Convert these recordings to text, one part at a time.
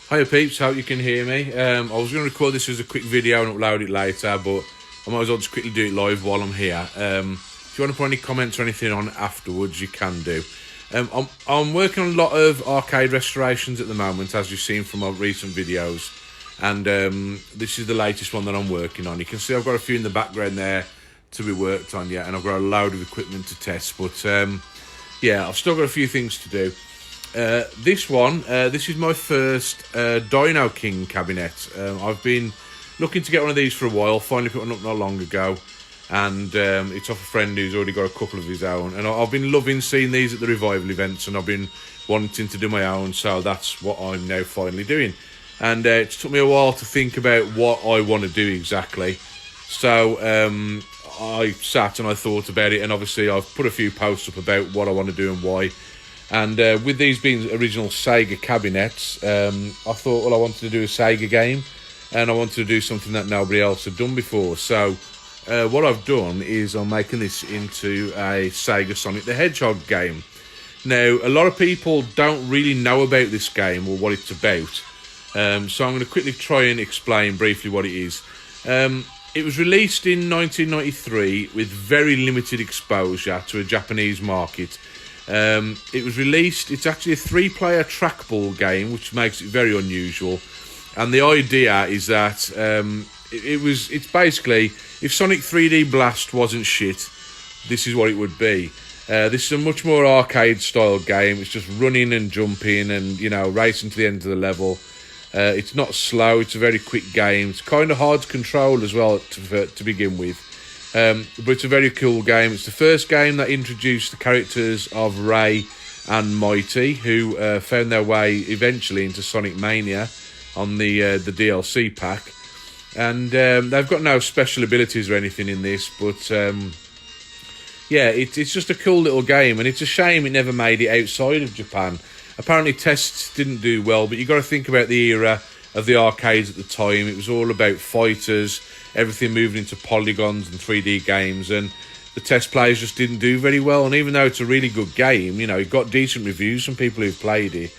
Hiya peeps, hope you can hear me. I was going to record this as a quick video and upload it later, but I might as well just quickly do it live while I'm here. If you want to put any comments or anything on afterwards, you can do. I'm working on a lot of arcade restorations at the moment, as you've seen from my recent videos. And this is the latest one that I'm working on. You can see I've got a few in the background there to be worked on yet, and I've got a load of equipment to test. But yeah, I've still got a few things to do. This is my first Dino King cabinet. I've been looking to get one of these for a while, finally put one up not long ago, and it's off a friend who's already got a couple of his own, and I've been loving seeing these at the revival events, and I've been wanting to do my own, so that's what I'm now finally doing. And it took me a while to think about what I want to do exactly, so I sat and I thought about it, and obviously I've put a few posts up about what I want to do and why. And with these being original Sega cabinets, I thought, well, I wanted to do a Sega game, and I wanted to do something that nobody else had done before. So what I've done is I'm making this into a SegaSonic the Hedgehog game. Now, a lot of people don't really know about this game or what it's about, so I'm going to quickly try and explain briefly what it is. It was released in 1993 with very limited exposure to a Japanese market. It was released, it's actually a 3-player trackball game, which makes it very unusual. And the idea is that it's basically, if Sonic 3D Blast wasn't shit, this is what it would be. This is a much more arcade style game. It's just running and jumping and, you know, racing to the end of the level. It's not slow, it's a very quick game. It's kind of hard to control as well to begin with. But it's a very cool game. It's the first game that introduced the characters of Ray and Mighty, who found their way eventually into Sonic Mania on the DLC pack. And they've got no special abilities or anything in this, but yeah, it's just a cool little game, and it's a shame it never made it outside of Japan. Apparently tests didn't do well, but you've got to think about the era of the arcades at the time. It was all about fighters, everything moving into polygons and 3D games, and the test plays just didn't do very well. And even though it's a really good game, you know, it got decent reviews from people who've played it.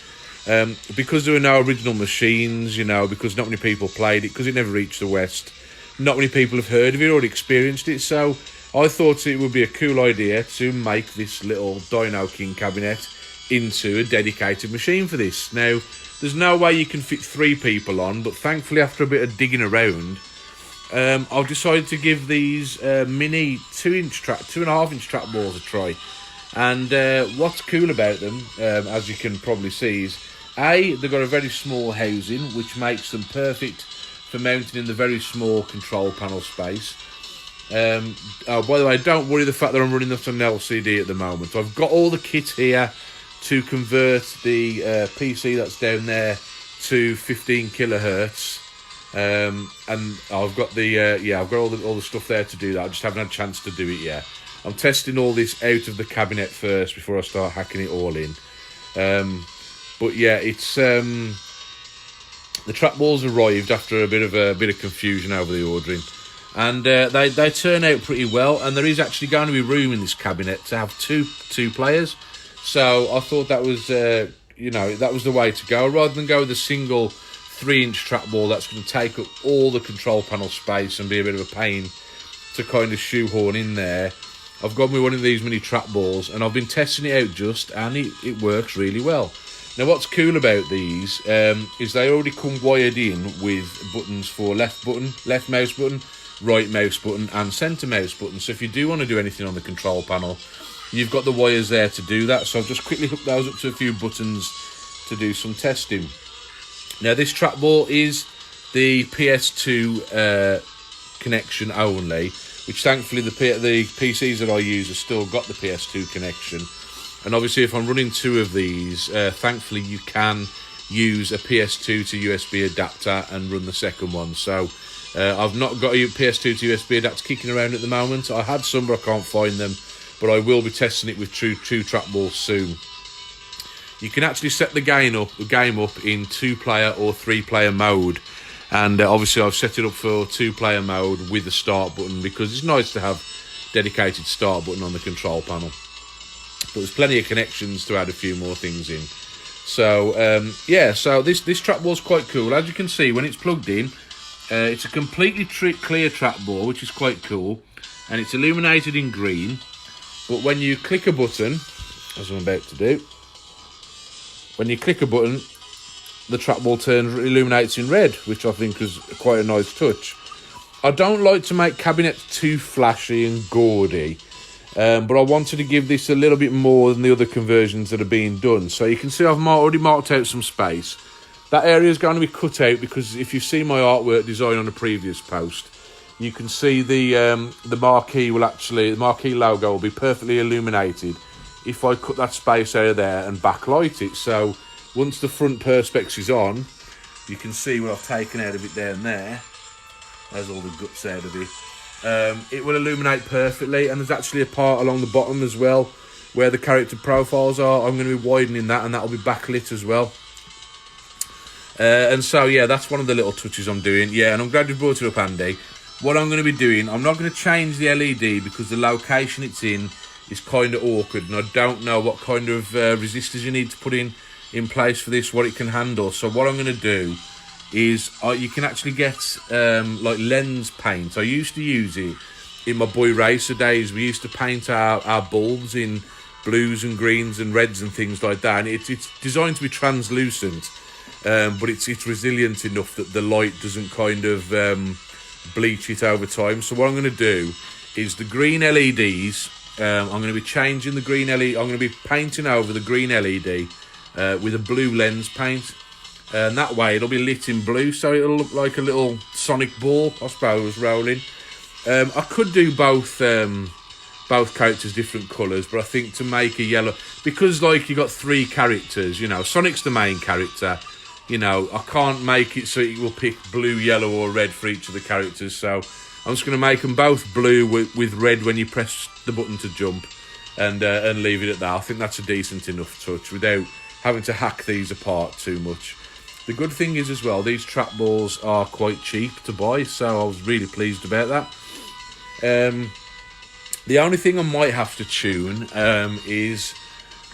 Because there were no original machines, you know, because not many people played it, because it never reached the West, not many people have heard of it or experienced it. So I thought it would be a cool idea to make this little Dino King cabinet into a dedicated machine for this. Now, there's no way you can fit 3 people on, but thankfully after a bit of digging around, I've decided to give these mini 2.5 inch trackballs a try. And what's cool about them, as you can probably see, is they've got a very small housing, which makes them perfect for mounting in the very small control panel space. By the way, don't worry the fact that I'm running this on an LCD at the moment. I've got all the kit here to convert the PC that's down there to 15 kilohertz. And I've got I've got all the stuff there to do that. I just haven't had a chance to do it yet. I'm testing all this out of the cabinet first before I start hacking it all in. But yeah, it's the trackballs arrived after a bit of confusion over the ordering, and they turn out pretty well. And there is actually going to be room in this cabinet to have two players. So I thought that was that was the way to go, rather than go with a single 3-inch trackball that's going to take up all the control panel space and be a bit of a pain to kind of shoehorn in there. I've gone with one of these mini trackballs, and I've been testing it out and it works really well. Now, what's cool about these is they already come wired in with buttons for left mouse button, right mouse button, and centre mouse button. So if you do want to do anything on the control panel, you've got the wires there to do that. So I've just quickly hooked those up to a few buttons to do some testing. Now, this trackball is the PS2 connection only, which thankfully the PCs that I use have still got the PS2 connection. And obviously if I'm running 2 of these, thankfully you can use a PS2 to USB adapter and run the second one. So I've not got a PS2 to USB adapter kicking around at the moment. I had some, but I can't find them. But I will be testing it with two trackballs soon. You can actually set the game up in 2-player or 3-player mode. And obviously I've set it up for 2-player mode with the start button, because it's nice to have dedicated start button on the control panel. But there's plenty of connections to add a few more things in. So yeah, so this trackball's quite cool. As you can see, when it's plugged in, it's a completely clear trackball, which is quite cool, and it's illuminated in green. But when you click a button, as I'm about to do, when you click a button, the trackball illuminates in red, which I think is quite a nice touch. I don't like to make cabinets too flashy and gaudy, but I wanted to give this a little bit more than the other conversions that are being done. So you can see I've already marked out some space. That area is going to be cut out because if you see my artwork design on a previous post, you can see the marquee the marquee logo will be perfectly illuminated if I cut that space out of there and backlight it. So once the front perspex is on, you can see what I've taken out of it down there. There's all the guts out of it. It will illuminate perfectly, and there's actually a part along the bottom as well where the character profiles are. I'm going to be widening that, and that will be backlit as well. And so yeah, that's one of the little touches I'm doing. Yeah, and I'm glad you brought it up, Andy. What I'm going to be doing, I'm not going to change the LED because the location it's in is kind of awkward, and I don't know what kind of resistors you need to put in place for this, what it can handle. So what I'm going to do is you can actually get like lens paint. I used to use it in my Boy Racer days. We used to paint our bulbs in blues and greens and reds and things like that, and it's designed to be translucent, but it's resilient enough that the light doesn't kind of bleach it over time. So what I'm going to do is the green LEDs, I'm going to be changing the green LED. I'm going to be painting over the green LED with a blue lens paint, and that way it'll be lit in blue, so it'll look like a little Sonic ball, I suppose, rolling. I could do both characters different colours, but I think to make a yellow, because like you got three characters, you know, Sonic's the main character, you know, I can't make it so it will pick blue, yellow or red for each of the characters. So I'm just going to make them both blue with red when you press the button to jump, and leave it at that. I think that's a decent enough touch without having to hack these apart too much. The good thing is as well, these trackballs are quite cheap to buy, so I was really pleased about that. The only thing I might have to tune is,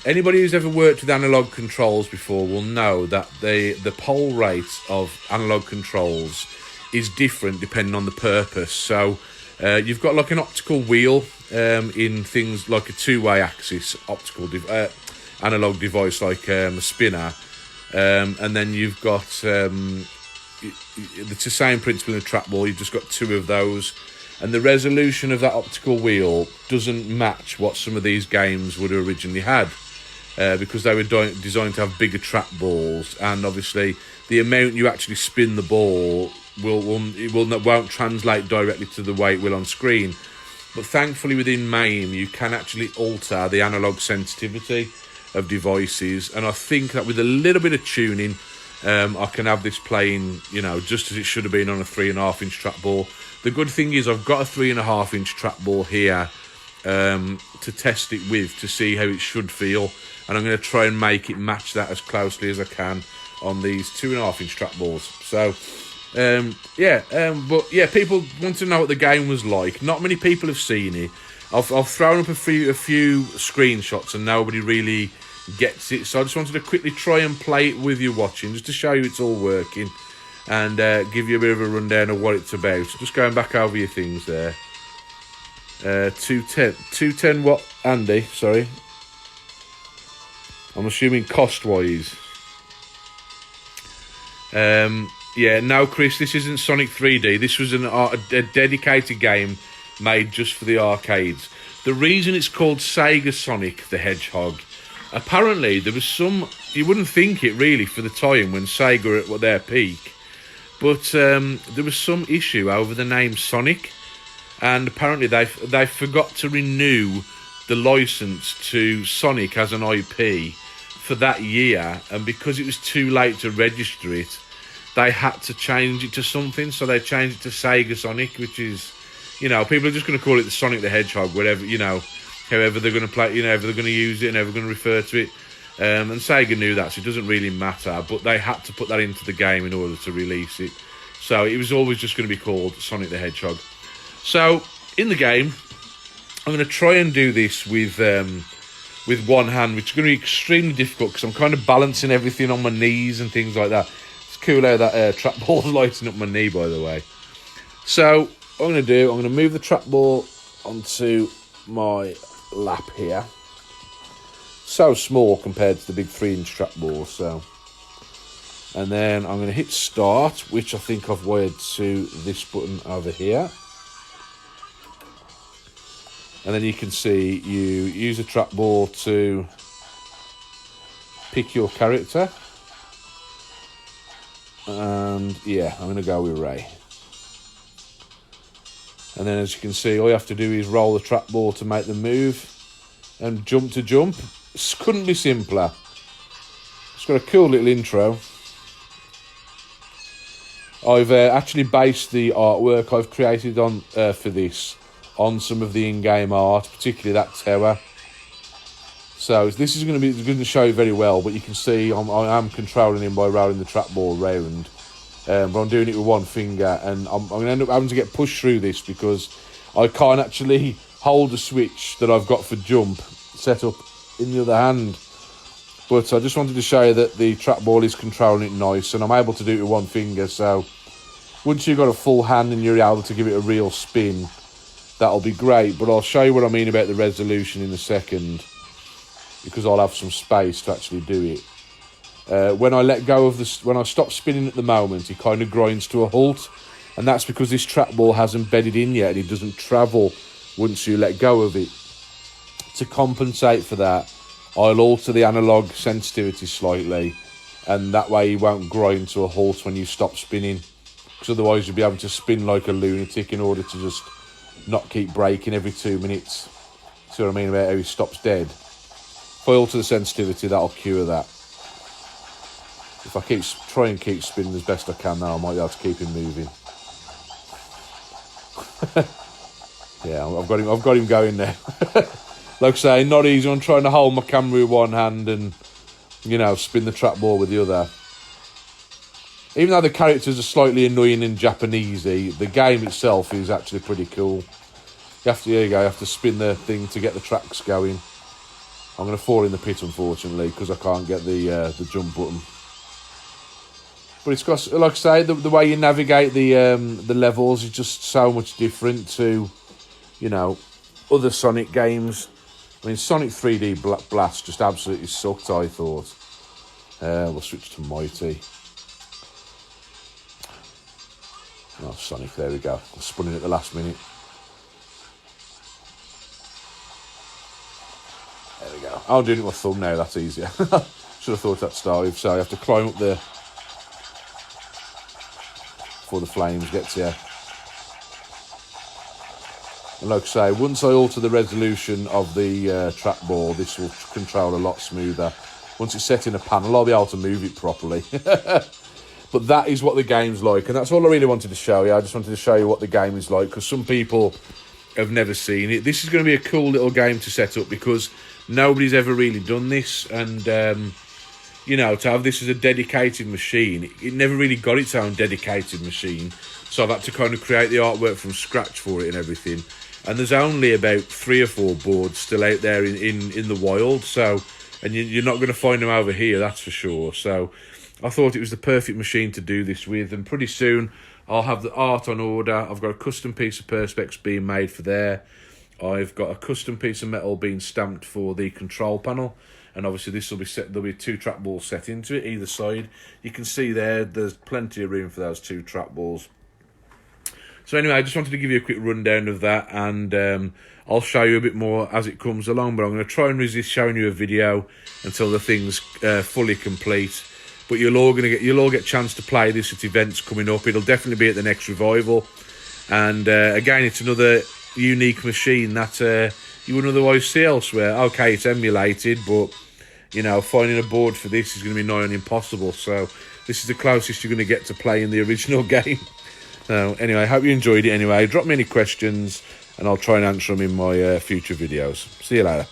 anybody who's ever worked with analog controls before will know that the pole rate of analog controls is different depending on the purpose. So you've got like an optical wheel in things like a two-way axis optical analog device like a spinner, and then you've got it's the same principle in a trackball. You've just got two of those, and the resolution of that optical wheel doesn't match what some of these games would have originally had, because they were designed to have bigger trackballs, and obviously the amount you actually spin the ball won't translate directly to the way it will on screen. But thankfully within MAME you can actually alter the analog sensitivity of devices, and I think that with a little bit of tuning I can have this playing, you know, just as it should have been on a 3.5 inch trackball. The good thing is I've got a 3.5 inch trackball here to test it with, to see how it should feel, and I'm going to try and make it match that as closely as I can on these 2.5 inch trackballs. So but yeah, people want to know what the game was like. Not many people have seen it. I've thrown up a few screenshots and nobody really gets it, so I just wanted to quickly try and play it with you watching, just to show you it's all working, and give you a bit of a rundown of what it's about. Just going back over your things there. 210 watt, Andy, sorry. I'm assuming cost-wise. Yeah, no, Chris, this isn't Sonic 3D. This was a dedicated game made just for the arcades. The reason it's called SegaSonic the Hedgehog, apparently there was some, you wouldn't think it really for the time when Sega were at their peak, but there was some issue over the name Sonic, and apparently they forgot to renew the license to Sonic as an IP for that year, and because it was too late to register it, they had to change it to something, so they changed it to SegaSonic, which is, you know, people are just going to call it the Sonic the Hedgehog, whatever, you know, however they're going to play, you know, however they're going to use it and however they're going to refer to it. And Sega knew that, so it doesn't really matter, but they had to put that into the game in order to release it. So it was always just going to be called Sonic the Hedgehog. So in the game, I'm going to try and do this with with one hand, which is going to be extremely difficult because I'm kind of balancing everything on my knees and things like that. It's cool how that trackball's lighting up my knee, by the way. So what I'm going to do, I'm going to move the trackball onto my lap here. So small compared to the big 3-inch trackball, so. And then I'm going to hit start, which I think I've wired to this button over here. And then you can see you use a trackball to pick your character. And yeah, I'm going to go with Ray. And then as you can see, all you have to do is roll the trackball to make the move and jump to jump. This couldn't be simpler. It's got a cool little intro. I've actually based the artwork I've created on for this on some of the in-game art, particularly that tower. So this is going to show you very well, but you can see I am controlling him by rolling the trackball round. But I'm doing it with one finger, and I'm going to end up having to get pushed through this because I can't actually hold the switch that I've got for jump set up in the other hand. But I just wanted to show you that the trackball is controlling it nice, and I'm able to do it with one finger. So once you've got a full hand and you're able to give it a real spin, that'll be great. But I'll show you what I mean about the resolution in a second, because I'll have some space to actually do it. When I let go of this, when I stop spinning at the moment, it kind of grinds to a halt, and that's because this trackball hasn't bedded in yet, and it doesn't travel once you let go of it. To compensate for that, I'll alter the analog sensitivity slightly, and that way you won't grind to a halt when you stop spinning, because otherwise you'll be having to spin like a lunatic in order to just not keep breaking every 2 minutes. See what I mean about how he stops dead? If I alter the sensitivity, that'll cure that. If I try and keep spinning as best I can now, I might be able to keep him moving. Yeah, I've got him going now. Like I say, not easy. I'm trying to hold my camera with one hand and, you know, spin the trackball with the other. Even though the characters are slightly annoying and Japanesey, the game itself is actually pretty cool. Here you go, you have to spin the thing to get the tracks going. I'm going to fall in the pit, unfortunately, because I can't get the jump button. But it's got, like I say, the way you navigate the levels is just so much different to, you know, other Sonic games. I mean, Sonic 3D Blast just absolutely sucked, I thought. We'll switch to Mighty. Oh, Sonic, there we go. I spun in at the last minute. There we go. I'm doing it with my thumb now, that's easier. Should have thought that started. So you have to climb up there before the flames get to you. And like I say, once I alter the resolution of the trackball, this will control a lot smoother. Once it's set in a panel, I'll be able to move it properly. But that is what the game's like, and that's all I really wanted to show you. I just wanted to show you what the game is like, because some people have never seen it. This is going to be a cool little game to set up, because nobody's ever really done this, and you know, to have this as a dedicated machine, it never really got its own dedicated machine, so I've had to kind of create the artwork from scratch for it and everything. And there's only about 3 or 4 boards still out there in the wild, so, and you're not going to find them over here, that's for sure. So I thought it was the perfect machine to do this with, and pretty soon I'll have the art on order. I've got a custom piece of Perspex being made for there. I've got a custom piece of metal being stamped for the control panel, and obviously this will be set. There'll be 2 trackballs set into it either side. You can see there's plenty of room for those 2 trackballs. So anyway, I just wanted to give you a quick rundown of that, and I'll show you a bit more as it comes along, but I'm going to try and resist showing you a video until the thing's fully complete. But you'll all get a chance to play this at events coming up. It'll definitely be at the next revival, and again, it's another unique machine that you wouldn't otherwise see elsewhere. Okay, it's emulated, but you know, finding a board for this is going to be nigh on impossible. So this is the closest you're going to get to playing the original game. So anyway, I hope you enjoyed it anyway. Drop me any questions and I'll try and answer them in my future videos. See you later.